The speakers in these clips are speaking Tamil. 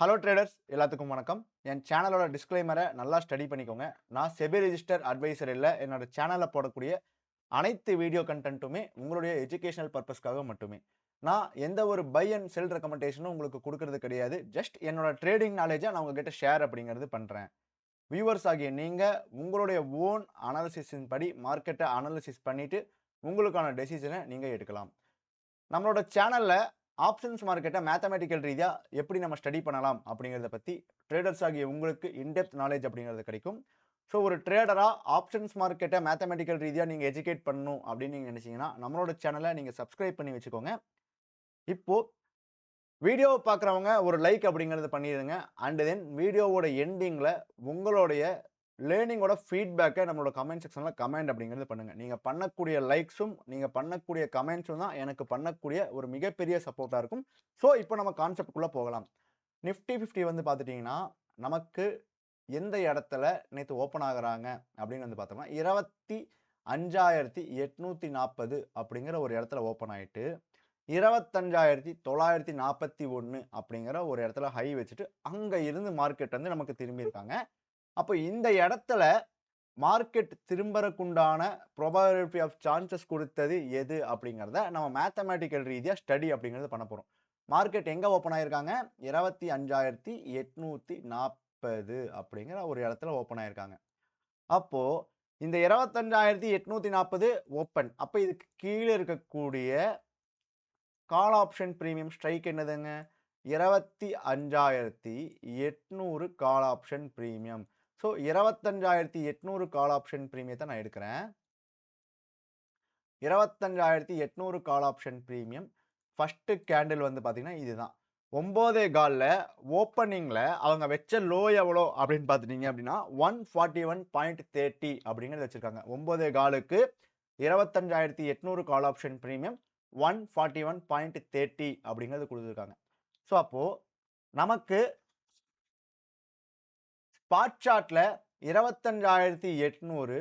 ஹலோ ட்ரேடர்ஸ் எல்லாத்துக்கும் வணக்கம். என் சேனலோட டிஸ்க்ளைமரை நல்லா ஸ்டடி பண்ணிக்கோங்க. நான் செபி ரெஜிஸ்டர் அட்வைசர் இல்ல. என்னோட சேனல்ல போடக்கூடிய அனைத்து வீடியோ கன்டென்ட்டுமே உங்களுடைய எஜுகேஷனல் பர்பஸ்க்காக மட்டுமே. நான் எந்த ஒரு பை அண்ட் செல் ரெக்கமெண்டேஷனும் உங்களுக்கு குடுக்குறது கிடையாது. ஜஸ்ட் என்னோட ட்ரேடிங் நாலேட்ஜ நான் உங்ககிட்ட ஷேர் அப்படிங்கிறது பண்றேன். வியூவர்ஸ் ஆகிய நீங்க உங்களுடைய ஓன் அனாலிசிஸின் படி மார்க்கெட்ட அனாலிசிஸ் பண்ணிட்டு உங்களுக்கான டெசிஷன நீங்க எடுக்கலாம். நம்மளோட சேனல்ல ஆப்ஷன்ஸ் மார்க்கெட்ட மேத்தமேட்டிக்கல் ரீதியா எப்படி நம்ம ஸ்டடி பண்ணலாம் அப்படிங்கிறத பத்தி ட்ரேடர்ஸ் ஆகிய உங்களுக்கு இன்டெப்த் நாலேஜ் அப்படிங்கிறது கிடைக்கும். ஸோ ஒரு ட்ரேடரா ஆப்ஷன்ஸ் மார்க்கெட்ட மேத்தமேட்டிக்கல் ரீதியா நீங்க எஜுகேட் பண்ணணும் அப்படின்னு நீங்க நினைச்சீங்கன்னா நம்மளோட சேனலை நீங்க சப்ஸ்கிரைப் பண்ணி வச்சுக்கோங்க. இப்போ வீடியோவ பார்க்குறவங்க ஒரு லைக் அப்படிங்கிறத பண்ணிடுங்க. அண்ட் தென் வீடியோவோட எண்டிங்ல உங்களுடைய லேர்னிங்கோட ஃபீட்பேக்க நம்மளோட கமெண்ட் செக்ஷன்ல கமெண்ட் அப்படிங்கிறது பண்ணுங்க. நீங்க பண்ணக்கூடிய லைக்ஸும், நீங்க பண்ணக்கூடிய கமெண்ட்ஸும் தான் எனக்கு பண்ணக்கூடிய ஒரு மிகப்பெரிய சப்போர்ட்டா இருக்கும். ஸோ, இப்போ நம்ம கான்செப்ட்குள்ள போகலாம். நிஃப்டி 50 வந்து பார்த்துட்டீங்கன்னா, நமக்கு எந்த இடத்துல நேத்து ஓப்பன் ஆகுறாங்க அப்படின்னு வந்து பார்த்தோம்னா, 25,840 அப்படிங்கிற ஒரு இடத்துல ஓப்பன் ஆயிட்டு, 25,941 அப்படிங்கிற ஒரு இடத்துல ஹை வச்சுட்டு, அங்க இருந்து மார்க்கெட் வந்து நமக்கு திரும்பியிருக்காங்க. அப்ப இந்த இடத்துல மார்க்கெட் திரும்பறக்குண்டான ப்ராபபிலிட்டி ஆஃப் சான்சஸ் குடுத்தது எது அப்படிங்கிறத நம்ம மேத்தமேட்டிக்கல் ரீதியா ஸ்டடி அப்படிங்கிறது பண்ண போறோம். மார்க்கெட் எங்க ஓப்பன் ஆயிருக்காங்க? 25,840 அப்படிங்கிற ஒரு இடத்துல ஓப்பன் ஆயிருக்காங்க. அப்போ இந்த 25,840 ஓப்பன். அப்ப இதுக்கு கீழ இருக்கக்கூடிய கால் ஆப்ஷன் பிரீமியம் ஸ்ட்ரைக் என்னதுங்க? 25,800 call option premium. So 25,800 call option பிரீமியத்த நான் எடுக்கிறேன். 25,800 call option premium. First candle வந்து பார்த்தீங்கன்னா, இதுதான். 9.15ல ஓப்பனிங்ல அவங்க வச்ச லோ எவ்வளோ அப்படின்னு பார்த்துட்டீங்க அப்படின்னா, 141.30 அப்படிங்கிறது வச்சிருக்காங்க. 9.15க்கு 25,800 கால் ஆப்ஷன் பிரீமியம் 141.30 அப்படிங்கிறது குடுத்துருக்காங்க. ஸோ அப்போ நமக்கு ஸ்பாட் சார்ட்ல 25,800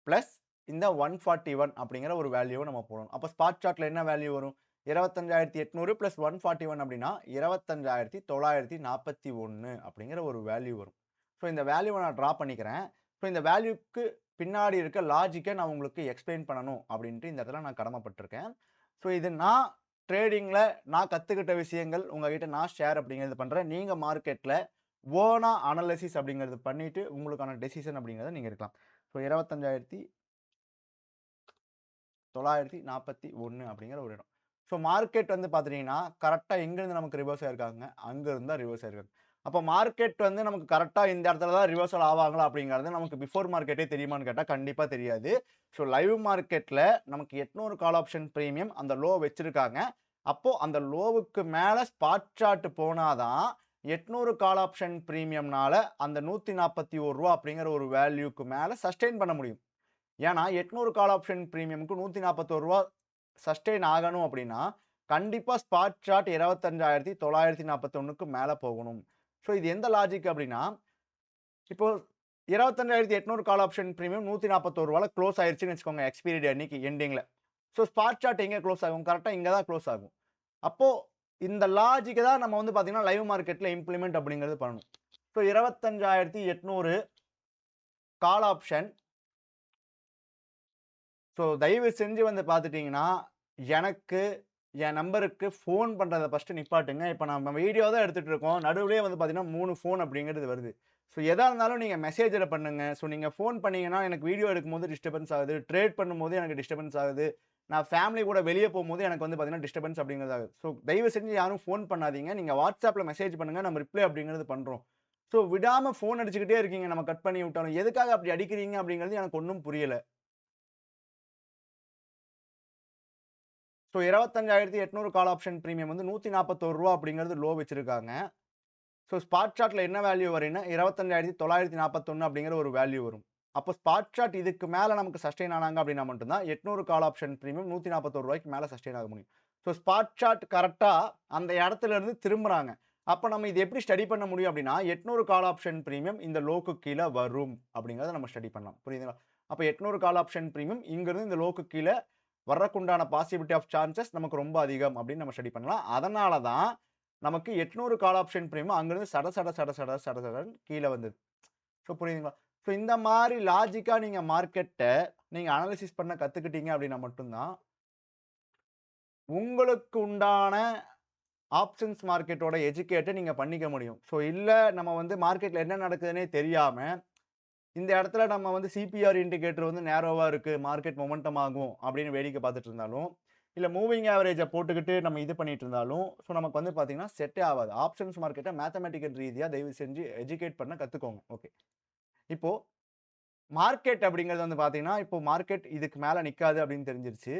பிளஸ் இந்த 141 அப்படிங்கிற ஒரு வேல்யூவ நம்ம போடணும். அப்ப ஸ்பாட் சார்ட்ல என்ன வேல்யூ வரும்? 25,800 பிளஸ் 141 அப்படின்னா 25,941 அப்படிங்கிற ஒரு வேல்யூ வரும். ஸோ இந்த வேல்யூவ நான் டிரா பண்ணிக்கிறேன். ஸோ இந்த வேல்யூக்கு பின்னாடி இருக்க லாஜிக்க நான் உங்களுக்கு எக்ஸ்பிளைன் பண்ணணும் அப்படின்ட்டு இந்த இடத்துல நான் கடமைப்பட்டிருக்கேன். ஸோ இது நான் ட்ரேடிங்ல நான் கத்துக்கிட்ட விஷயங்கள் உங்ககிட்ட நான் ஷேர் அப்படிங்கிறது பண்றேன். நீங்க மார்க்கெட்ல ஓனா அனாலிசிஸ் அப்படிங்கிறது பண்ணிட்டு உங்களுக்கான டெசிஷன் அப்படிங்கிறத நீங்க எடுக்கலாம். ஸோ 25,941 அப்படிங்கிற ஒரு இடம். ஸோ மார்க்கெட் வந்து பார்த்துட்டீங்கன்னா, கரெக்ட்டா எங்கேருந்து நமக்கு ரிவர்ஸ் ஆயிருக்காங்க? அங்க இருந்து தான் ரிவர்ஸ் ஆயிருக்காங்க. அப்ப மார்க்கெட் வந்து நமக்கு கரெக்ட்டா இந்த இடத்துல தான் ரிவர்சல் ஆவாங்களா? அப்படிங்கிறது நமக்கு பிஃபோர் மார்க்கெட்டே தெரியுமான்னு கேட்டா, கண்டிப்பா தெரியாது. ஸோ லைவ் மார்க்கெட்ல நமக்கு 800 கால் ஆப்ஷன் பிரீமியம் அந்த லோ வச்சிருக்காங்க. அப்போ அந்த லோவுக்கு மேல ஸ்பாட் சார்ட் போனா தான் 800 கால் ஆப்ஷன் பிரீமியம்னால அந்த ரூ. 141 அப்படிங்கிற ஒரு வேல்யூக்கு மேல சஸ்டெயின் பண்ண முடியும். ஏன்னா 800 கால் ஆப்ஷன் பிரீமியம்க்கு ரூ. 141 சஸ்டெயின் ஆகணும் அப்படின்னா, கண்டிப்பா ஸ்பாட் சார்ட் 25,941க்கு மேல போகணும். ஸோ இது எந்த லாஜிக் அப்படின்னா, இப்போ 25,800 கால் ஆப்ஷன் பிரீமியம் ரூ. 141ல குளோஸ் ஆயிருச்சுன்னு வச்சுக்கோங்க எக்ஸ்பைரி டே அன்னைக்கு எண்டிங்ல. ஸோ ஸ்பாட் சார்ட் எங்க குளோஸ் ஆகும்? கரெக்ட்டா இங்க தான் குளோஸ் ஆகும். அப்போ இந்த லாஜிக்க தான் நம்ம வந்து பார்த்தீங்கன்னா, லைவ் மார்க்கெட்ல இம்ப்ளிமெண்ட் அப்படிங்கிறது பண்ணணும். So 25,800 call option. ஸோ தயவு செஞ்சு வந்து பார்த்துட்டீங்கன்னா, எனக்கு என் நம்பருக்கு ஃபோன் பண்றத ஃபர்ஸ்ட்டு நிப்பாட்டுங்க. இப்ப நம்ம வீடியோ தான் எடுத்துட்டு இருக்கோம். நடுவுலயே வந்து பார்த்தீங்கன்னா, 3 ஃபோன் அப்படிங்கிறது வருது. ஸோ எதா இருந்தாலும் நீங்க மெசேஜ்ல பண்ணுங்க. ஸோ நீங்க ஃபோன் பண்ணீங்கன்னா, எனக்கு வீடியோ எடுக்கும்போது டிஸ்டர்பன்ஸ் ஆகுது. ட்ரேட் பண்ணும்போது எனக்கு டிஸ்டர்பன்ஸ் ஆகுது. நான் ஃபேமிலி கூட வெளிய போம்போது எனக்கு வந்து பார்த்தீங்கன்னா, டிஸ்டர்பன்ஸ் அப்படிங்கிறது ஆகுது. ஸோ தயவு செஞ்சு யாரும் ஃபோன் பண்ணாதீங்க. நீங்க WhatsAppல மெசேஜ் பண்ணுங்க. நம்ம ரிப்ளை அப்படிங்கிறது பண்றோம். ஸோ விடாம ஃபோன் அடிச்சுக்கிட்டே இருக்கீங்க. நம்ம கட் பண்ணி விட்டாலும். எதுக்காக அப்படி அடிக்கிறீங்க அப்படிங்கிறது எனக்கு ஒண்ணும் புரியல. ஸோ 25,800 கால் ஆப்ஷன் பிரீமியம் வந்து ரூ. 141 அப்படிங்கிறது லோ வச்சிருக்காங்க. ஸோ ஸ்பாட் சார்ட்ல என்ன வேல்யூ வரும்னா 25,941 அப்படிங்கிற ஒரு வேல்யூ வரும். அப்போ ஸ்பாட் சார்ட் இதுக்கு மேல நமக்கு சஸ்டெயின் ஆனாங்க அப்படின்னா மட்டும் தான் 800 கால் ஆப்ஷன் பிரீமியம் ரூ. 141 மேல சஸ்டெயின் ஆக முடியும். ஸோ ஸ்பாட் சார்ட் கரெக்ட்டா அந்த இடத்துல இருந்து திரும்புறாங்க. அப்ப நம்ம இது எப்படி ஸ்டடி பண்ண முடியும் அப்படின்னா 800 கால் ஆப்ஷன் பிரீமியம் இந்த லோக்கு கீழ வரும் அப்படிங்கிறத நம்ம ஸ்டடி பண்ணலாம். புரியுதுங்களா? அப்ப 800 கால் ஆப்ஷன் பிரீமியம் இங்கிருந்து இந்த லோக்கு கீழ வர்றக்குண்டான பாசிபிலிட்டி ஆஃப் சான்சஸ் நமக்கு ரொம்ப அதிகம் அப்படின்னு நம்ம ஸ்டடி பண்ணலாம். அதனால தான் நமக்கு 800 கால் ஆப்ஷன் பிரீமியம் அங்கிருந்து சட சட சட சட சட சடன்னு கீழ வந்தது. ஸோ புரியுதுங்களா? ஸோ இந்த மாரி லாஜிக்கா நீங்க மார்க்கெட்ட நீங்க அனலைசிஸ் பண்ண கத்துக்கிட்டீங்க அப்படின்னா மட்டும் தான், உங்களுக்கு உண்டான ஆப்ஷன்ஸ் மார்க்கெட்டோட எஜுகேட்ட நீங்க பண்ணிக்க முடியும். ஸோ இல்ல நம்ம வந்து மார்க்கெட்ல என்ன நடக்குதுன்னே தெரியாம, இந்த இடத்துல நம்ம வந்து சிபிஆர் இண்டிகேட்டர் வந்து நேரோவா இருக்கு. மார்க்கெட் மொமெண்டம் ஆகும் அப்படின்னு வேடிக்கை பார்த்துட்டு இருந்தாலும், இல்ல மூவிங் ஆவரேஜ போட்டுக்கிட்டு நம்ம இது பண்ணிட்டு இருந்தாலும், ஸோ நமக்கு வந்து பார்த்தீங்கன்னா செட்டே ஆவாது. ஆப்ஷன்ஸ் மார்க்கெட்ட மேத்தமேட்டிக்கல் ரீதியா தயவு செஞ்சு எஜுகேட் பண்ண கத்துக்கோங்க. ஓகே. இப்போ மார்க்கெட் அப்படிங்கிறது வந்து பார்த்தீங்கன்னா, இப்போ மார்க்கெட் இதுக்கு மேல நிக்காது அப்படின்னு தெரிஞ்சிருச்சு.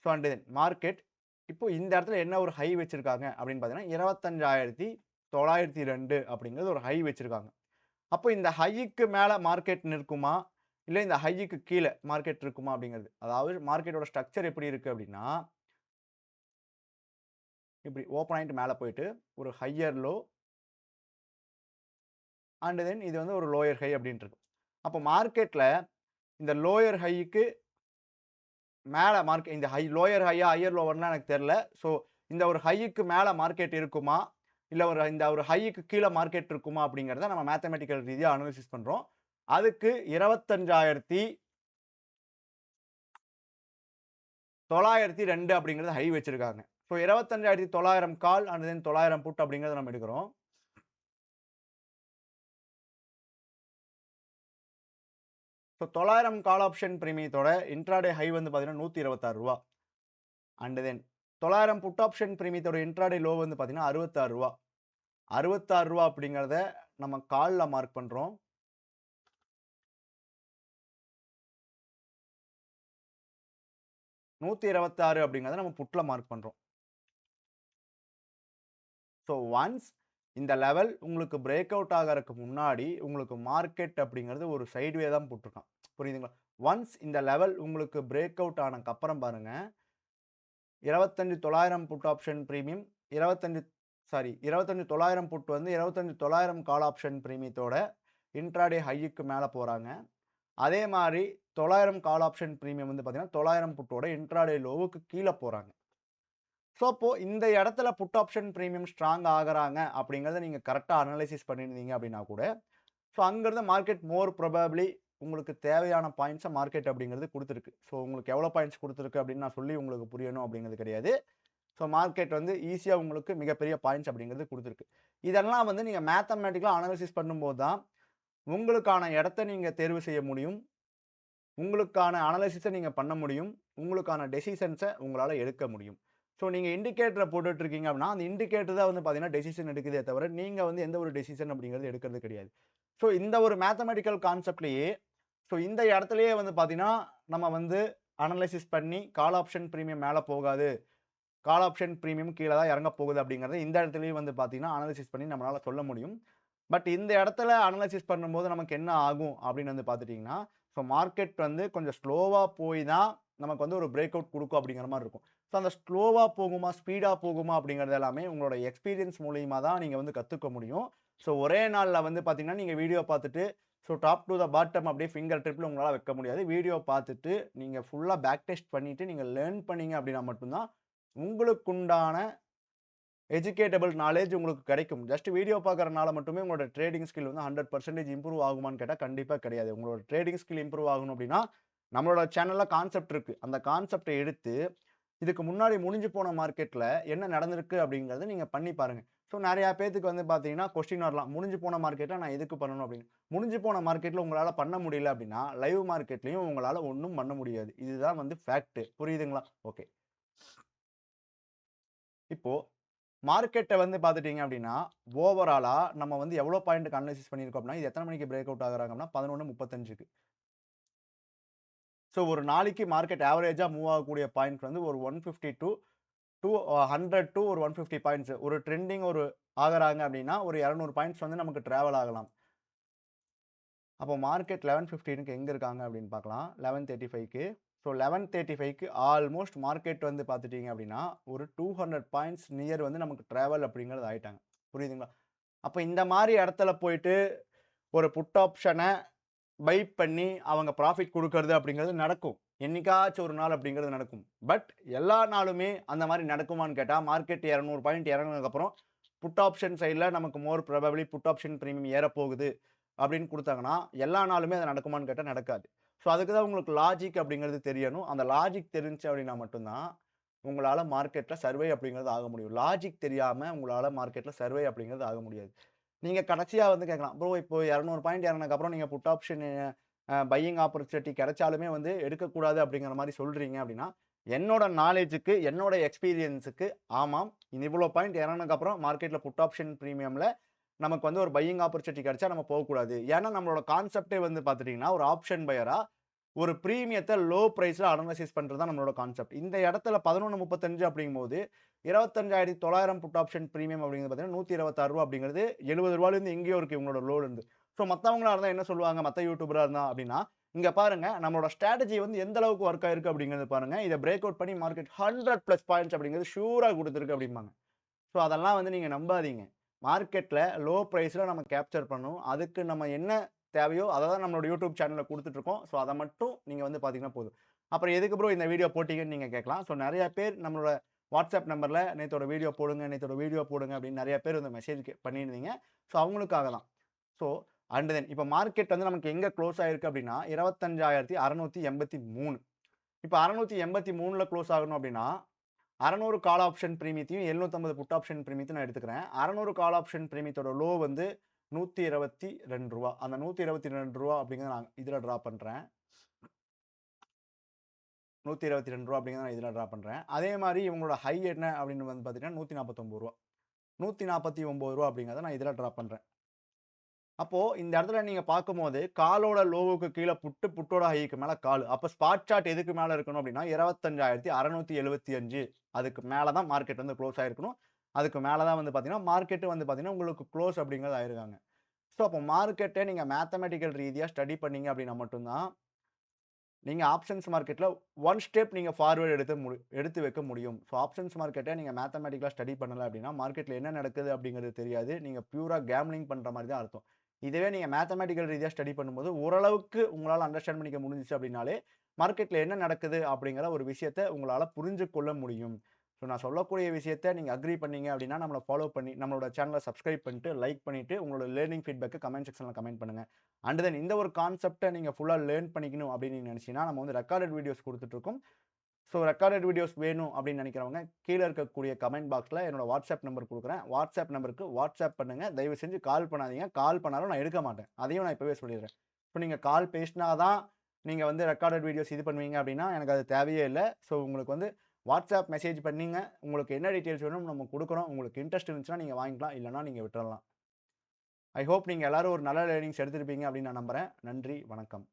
ஸோ அண்ட் தென் மார்க்கெட் இப்போ இந்த இடத்துல என்ன ஒரு ஹை வச்சிருக்காங்க அப்படின்னு பார்த்தீங்கன்னா, 25,902 அப்படிங்கிறது ஒரு ஹை வச்சிருக்காங்க. அப்போ இந்த ஹைக்கு மேல மார்க்கெட் நிற்குமா? இல்ல இந்த ஹைக்கு கீழ மார்க்கெட் இருக்குமா? அப்படிங்கிறது. அதாவது மார்க்கெட்டோட ஸ்ட்ரக்சர் எப்படி இருக்கு அப்படின்னா, இப்படி ஓப்பன் ஆயிட்டு மேல போயிட்டு, ஒரு ஹையர் லோ அண்ட் தென் இது வந்து ஒரு லோயர் ஹை அப்படின்ட்டு இருக்கு. அப்போ மார்க்கெட்ல இந்த லோயர் ஹைக்கு மேல இந்த லோயர் ஹையா, ஹையர் லோவர்லாம் எனக்கு தெரியல. ஸோ இந்த ஒரு ஹைக்கு மேல மார்க்கெட் இருக்குமா? இல்ல இந்த ஒரு ஹைக்கு கீழ மார்க்கெட் இருக்குமா? அப்படிங்கிறத நம்ம மேத்தமேட்டிக்கல் ரீதியா அனலைசிஸ் பண்றோம். அதுக்கு 25,902 அப்படிங்கிறது ஹை வச்சிருக்காங்க. So 25,900 call and then 900 put அப்படிங்கிறத நம்ம எடுக்கிறோம். ஸோ 900 கால் ஆப்ஷன் பிரீமியத்தோட இன்ட்ராடே ஹை வந்து பார்த்தீங்கன்னா ரூ. 126 அண்ட் தென் 900 புட் ஆப்ஷன் பிரீமியத்தோட இன்ட்ராடே லோ வந்து பார்த்தீங்கன்னா ரூ. 66 ரூ. 66 அப்படிங்கிறத நம்ம கால்ல மார்க் பண்றோம். 126 அப்படிங்கிறத நம்ம புட்ல மார்க் பண்றோம். ஸோ ஒன்ஸ் இந்த லெவல் உங்களுக்கு பிரேக் அவுட் ஆகறக்கு முன்னாடி உங்களுக்கு மார்க்கெட் அப்படிங்கிறது ஒரு சைட்வே தான் போட்டிருக்கான். புரியுதுங்களா? ஒன்ஸ் இந்த லெவல் உங்களுக்கு பிரேக் அவுட் ஆனதுக்கு அப்புறம் பாருங்க, 25,900 புட் ஆப்ஷன் பிரீமியம் 25,900 புட் வந்து 25,900 கால் ஆப்ஷன் பிரீமியத்தோட இன்ட்ராடே ஹைக்கு மேல போறாங்க. அதே மாரி 900 கால் ஆப்ஷன் பிரீமியம் வந்து பார்த்தீங்கன்னா, 900 புட்டோட இன்ட்ராடே லோவுக்கு கீழ போறாங்க. ஸோ, அப்போ இந்த இடத்துல புட் ஆப்ஷன் பிரீமியம் ஸ்ட்ராங் ஆகுறாங்க அப்படிங்கிறத நீங்க கரெக்ட்டா அனலைசிஸ் பண்ணியிருந்தீங்க அப்படின்னா கூட, ஸோ அங்கிருந்து மார்க்கெட் மோர் ப்ரோபபிலி உங்களுக்கு தேவையான பாயிண்ட்ஸ மார்க்கெட் அப்படிங்கிறது குடுத்திருக்கு. ஸோ, உங்களுக்கு எவ்வளோ பாயிண்ட்ஸ் குடுத்திருக்கு அப்படின்னு நான் சொல்லி உங்களுக்கு புரியணும் அப்படிங்கிறது கிடையாது. ஸோ, மார்க்கெட் வந்து ஈஸியா உங்களுக்கு மிகப்பெரிய பாயிண்ட்ஸ் அப்படிங்கிறது குடுத்திருக்கு. இதெல்லாம் வந்து நீங்க மேத்தமேட்டிக்கலா அனலைசிஸ் பண்ணும்போது தான், உங்களுக்கான இடத்த நீங்க தேர்வு செய்ய முடியும். உங்களுக்கான அனலைசிஸ நீங்க பண்ண முடியும். உங்களுக்கான டெசிஷன்ஸ உங்களால எடுக்க முடியும். ஸோ நீங்க இண்டிகேட்டர போட்டுட்டு இருக்கீங்க அப்படின்னா, அந்த இண்டிகேட்டர் தான் வந்து பார்த்தீங்கன்னா, டெசிஷன் எடுக்குதே தவிர, நீங்க வந்து எந்த ஒரு டெசிஷன் அப்படிங்கிறது எடுக்கிறது கிடையாது. ஸோ இந்த ஒரு மேத்தமேட்டிக்கல் கான்செப்ட்லயே இந்த இடத்திலேயே வந்து பார்த்தீங்கன்னா, நம்ம வந்து அனலைசிஸ் பண்ணி கால் ஆப்ஷன் பிரீமியம் மேல போகாது. கால் ஆப்ஷன் பிரீமியம் கீழ தான் இறங்க போகுது அப்படிங்கிறத இந்த இடத்திலேயே வந்து பார்த்தீங்கன்னா, அனலைசிஸ் பண்ணி நம்மளால சொல்ல முடியும். பட் இந்த இடத்துல அனலைசிஸ் பண்ணும்போது நமக்கு என்ன ஆகும் அப்படின்னு வந்து பார்த்துட்டீங்கன்னா, ஸோ மார்க்கெட் வந்து கொஞ்சம் ஸ்லோவா போய் தான் நமக்கு வந்து ஒரு பிரேக் அவுட் குடுக்கும் அப்படிங்கிற மாரி இருக்கும். ஸோ அந்த ஸ்லோவா போகுமா, ஸ்பீடா போகுமா அப்படிங்கிறது எல்லாமே உங்களோட எக்ஸ்பீரியன்ஸ் மூலியமா தான் நீங்க வந்து கத்துக்க முடியும். ஸோ ஒரே நாள்ல வந்து பார்த்தீங்கன்னா, நீங்க வீடியோ பார்த்துட்டு so top to the bottom அப்படியே ஃபிங்கர் டிப்ல உங்களால வைக்க முடியாது. வீடியோ பார்த்துட்டு நீங்க ஃபுல்லா பேக் டெஸ்ட் பண்ணிட்டு நீங்க லேர்ன் பண்ணீங்க அப்படின்னா மட்டும் தான் உங்களுக்குண்டான எஜுகேட்டபிள் நாலேட்ஜ் உங்களுக்கு கிடைக்கும். ஜஸ்ட் வீடியோ பார்க்கறனால மட்டுமே உங்களோட ட்ரேடிங் ஸ்கில் வந்து 100% இம்ப்ரூவ் ஆகுமான்னு கேட்டா கண்டிப்பா கிடையாது. உங்களோட ட்ரேடிங் ஸ்கில் இம்ப்ரூவ் ஆகணும் அப்படின்னா, நம்மளோட சேனல்ல கான்செப்ட் இருக்கு. அந்த கான்செப்ட்ட எடுத்து, இதுக்கு முன்னாடி முடிஞ்சு போன மார்க்கெட்ல என்ன நடந்திருக்கு அப்படிங்கிறத நீங்க பண்ணி பாருங்க. ஸோ நெறைய பேத்துக்கு வந்து பார்த்தீங்கன்னா, கொஸ்டின் வரலாம். முடிஞ்சு போன மார்க்கெட்ல நான் எதுக்கு பண்ணணும் அப்படின்னு. முடிஞ்சு போன மார்க்கெட்ல உங்களால பண்ண முடியல அப்படின்னா, லைவ் மார்க்கெட்லயும் உங்களால ஒண்ணும் பண்ண முடியாது. இதுதான் வந்து ஃபேக்ட். புரியுதுங்களா? ஓகே. இப்போ மார்க்கெட்ட வந்து பார்த்துட்டீங்க அப்படின்னா, ஓவராலா நம்ம வந்து எவ்வளோ பாயிண்ட்க்கு அனலைசிஸ் பண்ணியிருக்கோம் அப்படின்னா, இது எத்தன மணிக்கு பிரேக் அவுட் ஆகுறாங்க அப்படின்னா 11:35க்கு. ஸோ ஒரு நாளைக்கு மார்க்கெட் ஆவரேஜா மூவ் ஆகக்கூடிய பாயிண்ட் வந்து ஒரு 150 டூ 100 டூ ஒரு 150 பாயிண்ட்ஸ். ஒரு ட்ரெண்டிங் ஆகுறாங்க அப்படின்னா, ஒரு 200 பாயிண்ட்ஸ் வந்து நமக்கு டிராவல் ஆகலாம். அப்போ மார்க்கெட் 11:15க்கு எங்க இருக்காங்க அப்படின்னு பார்க்கலாம். 11:35க்கு. ஸோ 11:35க்கு ஆல்மோஸ்ட் மார்க்கெட் வந்து பார்த்துட்டீங்க அப்படின்னா, ஒரு 200 பாயிண்ட்ஸ் நியர் வந்து நமக்கு டிராவல் அப்படிங்கிறது ஆயிட்டாங்க. புரியுதுங்களா? அப்ப இந்த மாரி இடத்துல போயிட்டு ஒரு புட் ஆப்ஷன பை பண்ணி அவங்க ப்ராஃபிட் குடுக்கறது அப்படிங்கிறது நடக்கும். என்னைக்காச்சும் ஒரு நாள் அப்படிங்கிறது நடக்கும். பட் எல்லா நாளுமே அந்த மாரி நடக்குமான்னு கேட்டா, மார்க்கெட் 200 பாயிண்ட் இறங்குனதுக்கப்புறம், புட் ஆப்ஷன் சைட்ல நமக்கு மோர் ப்ராபபிலி புட் ஆப்ஷன் பிரீமியம் ஏறப்போகுது அப்படின்னு குடுத்தாங்கன்னா, எல்லா நாளுமே அது நடக்குமான்னு கேட்டா நடக்காது. ஸோ அதுக்கு தான் உங்களுக்கு லாஜிக் அப்படிங்கிறது தெரியணும். அந்த லாஜிக் தெரிஞ்சுச்சு அப்படின்னா மட்டும் தான், உங்களால மார்க்கெட்ல சர்வை அப்படிங்கிறது ஆக முடியும். லாஜிக் தெரியாம உங்களால மார்க்கெட்ல சர்வை அப்படிங்கிறது ஆக முடியாது. நீங்க கடைசியா வந்து கேட்கலாம். ப்ரோ இப்போ 200 பாயிண்ட் இறங்குனதுக்கப்புறம் நீங்க புட் ஆப்ஷன் பையிங் ஆப்பர்ச்சுனிட்டி கிடைச்சாலுமே வந்து எடுக்கக்கூடாது அப்படிங்கிற மாரி சொல்றீங்க அப்படின்னா, என்னோட நாலேட்ஜுக்கு, என்னோட எக்ஸ்பீரியன்ஸுக்கு ஆமாம். இவ்வளோ பாயிண்ட் இறங்குனதுக்கப்புறம் மார்க்கெட்ல புட் ஆப்ஷன் பிரீமியம்ல நமக்கு வந்து ஒரு பையிங் ஆப்பர்ச்சுனிட்டி கிடைச்சா நம்ம போகக்கூடாது. ஏன்னா நம்மளோட கான்செப்ட்டே வந்து பார்த்துட்டீங்கன்னா, ஒரு ஆப்ஷன் பையரா ஒரு பிரீமியத்த லோ பிரைஸ்ல அனலைசிஸ் பண்றது தான் நம்மளோட கான்செப்ட். இந்த இடத்துல 11.35 அப்படிங்கும்போது 25,900 புட் ஆப்ஷன் பிரீமியம் அப்படிங்கிறது பார்த்தீங்கன்னா, ரூ. 126 அப்படிங்கிறது ரூ. 70லேருந்து எங்கேயோ இருக்கு இவங்களோட லோல இருந்து. ஸோ மத்தவங்களா இருந்தா என்ன சொல்லுவாங்க? மத்த யூடியூபரா இருந்தா அப்படின்னா, இங்க பாருங்க நம்மளோட ஸ்ட்ராட்டஜி வந்து எந்த அளவுக்கு வொர்க் ஆயிருக்கு அப்படிங்கிறத பாருங்க. இத பிரேக் அவுட் பண்ணி மார்க்கெட் 100 பிளஸ் பாயிண்ட்ஸ் அப்படிங்கிறது ஷூரா குடுத்திருக்கு அப்படிம்பாங்க. ஸோ அதெல்லாம் வந்து நீங்க நம்பாதீங்க. மார்க்கெட்ல லோ பிரைஸ்ல நம்ம கேப்சர் பண்ணணும். அதுக்கு நம்ம என்ன தேவையோ அத தான் நம்மளோட யூடியூப் சேனல்ல குடுத்துட்டு இருக்கோம். ஸோ அத மட்டும் நீங்க வந்து பார்த்தீங்கன்னா போதும். அப்புறம் எதுக்கு ப்ரோ இந்த வீடியோ போட்டீங்கன்னு நீங்க கேட்கலாம். ஸோ நெறைய பேர் நம்மளோட வாட்ஸ்அப் நம்பர்ல நேத்தோட வீடியோ போடுங்க, நேத்தோட வீடியோ போடுங்க அப்படின்னு நெறைய பேர் வந்து மெசேஜ் பண்ணியிருந்தீங்க. ஸோ அவங்களுக்காக தான். ஸோ அண்ட் தென் இப்ப மார்க்கெட் வந்து நமக்கு எங்க குளோஸ் ஆயிருக்கு அப்படின்னா 25,683. இப்ப 683ல குளோஸ் ஆகணும் அப்படின்னா 600 கால் ஆப்ஷன் பிரீமியத்தையும் 750 புட் ஆப்ஷன் பிரீமியத்தையும் நான் எடுத்துக்கிறேன். 600 கால் ஆப்ஷன் பிரீமியத்தோட லோ வந்து ரூ. 122. அந்த ரூ. 122 அப்படிங்கிறத நான் இதுல டிரா பண்றேன். ரூ. 122 அப்படிங்கிறத நான் இதுல டிரா பண்றேன். அதே மாரி இவங்களோட ஹை என்ன அப்படின்னு வந்து பார்த்தீங்கன்னா, ரூ. 149. ரூ. 149 அப்படிங்கிறத நான் இதுல டிரா பண்றேன். அப்போ இந்த இடத்துல நீங்க பார்க்கும்போது, காலோட லோவுக்கு கீழ புட்டு, புட்டோட ஹைக்கு மேல கால். அப்ப ஸ்பாட் சார்ட் எதுக்கு மேல இருக்கணும் அப்டின்னா, 25,675 அதுக்கு மேல தான் மார்க்கெட் வந்து குளோஸ் ஆயிருக்கணும். அதுக்கு மேல தான் வந்து பார்த்தீங்கன்னா, மார்க்கெட் வந்து பார்த்தீங்கன்னா, உங்களுக்கு குளோஸ் அப்டிங்கிறது ஆயிருக்காங்க. ஸோ, அப்போ மார்க்கெட்ட நீங்க மேத்தமேட்டிக்கல் ரீதியா ஸ்டடி பண்ணீங்க அப்டின்னா மட்டும் தான், நீங்க ஆப்ஷன்ஸ் மார்க்கெட்ல 1 ஸ்டெப் நீங்க ஃபார்வர்ட் எடுத்து வைக்க முடியும். ஸோ, ஆப்ஷன்ஸ் மார்க்கெட்ட நீங்க மேத்தமேட்டிக்கலா ஸ்டடி பண்ணல அப்டின்னா, மார்க்கெட்ல என்ன நடக்குது அப்டிங்கிறது தெரியாது. நீங்க பியூரா கேம்பிளிங் பண்ற மாரி தான் அர்த்தம். இதுவே நீங்க மேத்தமேட்டிக்கல் ரீதியா ஸ்டடி பண்ணும்போது, ஓரளவுக்கு உங்களால அண்டர்ஸ்டாண்ட் பண்ணிக்க முடிஞ்சுச்சு அப்டின்னாலே, மார்க்கெட்ல என்ன நடக்குது அப்டிங்கிற ஒரு விஷயத்த உங்களால புரிஞ்சு கொள்ள முடியும். ஸோ, நான் சொல்லக்கூடிய விஷயத்த நீங்க அக்ரி பண்ணீங்க அப்டின்னா, நம்மள ஃபாலோ பண்ணி நம்மளோட சேனல சப்ஸ்கிரைப் பண்ணிட்டு, லைக் பண்ணிட்டு, உங்களோட லேர்னிங் ஃபீட்பேக்க கமெண்ட் செக்ஷன்ல கமெண்ட் பண்ணுங்க. அண்ட் தென் இந்த ஒரு கான்செப்ட்ட நீங்க ஃபுல்லா லேர்ன் பண்ணிக்கணும் அப்படின்னு நீங்க நினைச்சீங்கன்னா, நம்ம வந்து ரெக்கார்டட் வீடியோஸ் குடுத்துட்டுருக்கோம். ஸோ ரெக்கார்டட் வீடியோஸ் வேணும் அப்படின்னு நினைக்கிறவங்க, கீழ இருக்கக்கூடிய கமெண்ட் பாக்ஸ்ல என்னோட வாட்ஸ்அப் நம்பர் குடுக்குறேன். வாட்ஸ்அப் நம்பருக்கு வாட்ஸ்அப் பண்ணுங்க. தயவு செஞ்சு கால் பண்ணாதீங்க. கால் பண்ணாலும் நான் எடுக்க மாட்டேன். அதையும் நான் இப்பவே சொல்லிடுறேன். இப்போ நீங்க கால் பேசினா தான், நீங்க வந்து ரெக்கார்டட் வீடியோஸ் இது பண்ணுவீங்க அப்படின்னா, எனக்கு அது தேவையே இல்ல. ஸோ உங்களுக்கு வந்து வாட்ஸ்அப் மெசேஜ் பண்ணீங்க. உங்களுக்கு என்ன டீட்டெயில்ஸ் வேணும்னு நம்ம குடுக்குறோம். உங்களுக்கு இன்ட்ரெஸ்ட் இருந்துச்சுன்னா நீங்க வாங்கிக்கலாம். இல்லன்னா நீங்க விட்டுறலாம். ஐ ஹோப் நீங்க எல்லாரும் ஒரு நல்ல லேர்னிங்ஸ் எடுத்திருப்பீங்க அப்படின்னு நான் நம்புறேன். நன்றி, வணக்கம்.